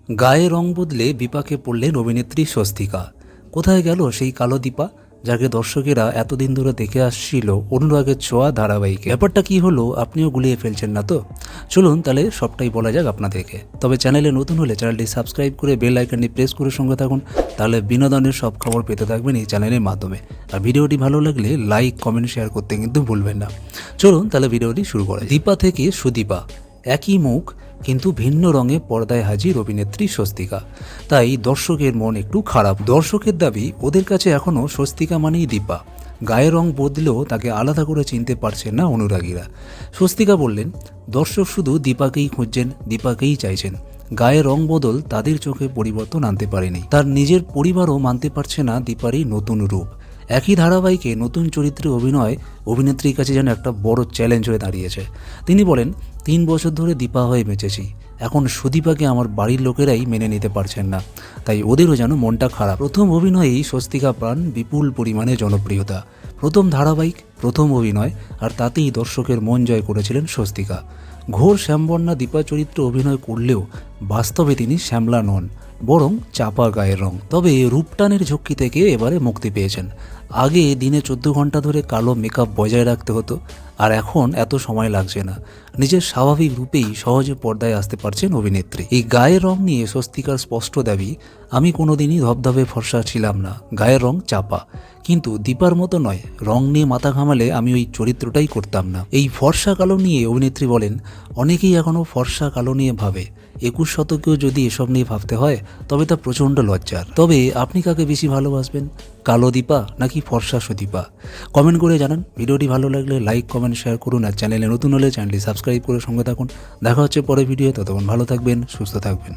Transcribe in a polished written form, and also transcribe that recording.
গায়ে রং বদলে বিপাকে পড়লেন অভিনেত্রী স্বস্তিকা। কোথায় গেল সেই কালো দীপা, যাকে দর্শকেরা এতদিন ধরে দেখে আসছিল অনুরাগের ছোঁয়া ধারাবাহিকে? ব্যাপারটা কি হলো আপনিও গুলিয়ে ফেলছেন না তো? চলুন তাহলে সবটাই বলা যাক আপনাদেরকে। তবে চ্যানেলে নতুন হলে চ্যানেলটি সাবস্ক্রাইব করে বেল আইকনটি প্রেস করে সঙ্গে থাকুন, তাহলে বিনোদনের সব খবর পেতে থাকবেন এই চ্যানেলের মাধ্যমে। আর ভিডিওটি ভালো লাগলে লাইক কমেন্ট শেয়ার করতে কিন্তু ভুলবেন না। চলুন তাহলে ভিডিওটি শুরু করা যাক। দীপা থেকে সুদীপা, একই মুখ কিন্তু ভিন্ন রঙে পর্দায় হাজির অভিনেত্রী স্বস্তিকা। তাই দর্শকের মন একটু খারাপ। দর্শকের দাবি ওদের কাছে এখনও স্বস্তিকা মানেই দীপা। গায়ের রং বদলেও তাকে আলাদা করে চিনতে পারছেন না অনুরাগীরা। স্বস্তিকা বললেন, দর্শক শুধু দীপাকেই খুঁজছেন, দীপাকেই চাইছেন। গায়ের রং বদল তাদের চোখে পরিবর্তন আনতে পারেনি। তার নিজের পরিবারও মানতে পারছে না দীপারই নতুন রূপ। একই ধারাবাহিকে নতুন চরিত্রে অভিনয় অভিনেত্রীর কাছে যেন একটা বড় চ্যালেঞ্জ হয়ে দাঁড়িয়েছে। তিনি বলেন, 3 বছর ধরে দীপা হয়ে বেঁচেছি, এখন সুদীপাকে আমার বাড়ির লোকেরাই মেনে নিতে পারছেন না, তাই ওদেরও যেন মনটা খারাপ। প্রথম অভিনয়েই স্বস্তিকা পান বিপুল পরিমাণে জনপ্রিয়তা। প্রথম ধারাবাহিক, প্রথম অভিনয়, আর তাতেই দর্শকের মন জয় করেছিলেন স্বস্তিকা। ঘোর শ্যামবর্ণা দীপা চরিত্রে অভিনয় করলেও বাস্তবে তিনি শ্যামলা নন, বরং চাপা গায়ের রং। তবে রূপটানের ঝক্কি থেকে এবারে মুক্তি পেয়েছেন। আগে দিনে 14 ঘন্টা ধরে কালো মেকআপ বজায় রাখতে হতো, আর এখন এত সময় লাগছে না। নিজের স্বাভাবিক রূপেই সহজে পর্দায় আসতে পারছেন অভিনেত্রী। এই গায়ের রং নিয়ে স্বস্তিকার স্পষ্ট দাবি, আমি কোনোদিনই ধবধবে ফর্সা ছিলাম না, গায়ের রং চাপা, কিন্তু দীপার মতো নয়। রং নিয়ে মাথা ঘামালে আমি ওই চরিত্রটাই করতাম না। এই ফর্সা কালো নিয়ে অভিনেত্রী বলেন, অনেকেই এখনও ফর্সা কালো নিয়ে ভাবে। 21 শতকেও যদি এসব নিয়ে ভাবতে হয় তবে তা প্রচণ্ড লজ্জার। তবে আপনি কাকে বেশি ভালোবাসবেন, কালো দীপা নাকি ফর্সা সুদীপা? কমেন্ট করে জানান। ভিডিওটি ভালো লাগলে লাইক কমেন্ট শেয়ার করুন, আর চ্যানেলে নতুন হলে চ্যানেলটি সাবস্ক্রাইব করে সঙ্গে থাকুন। দেখা হচ্ছে পরের ভিডিও, ততক্ষণ ভালো থাকবেন, সুস্থ থাকবেন।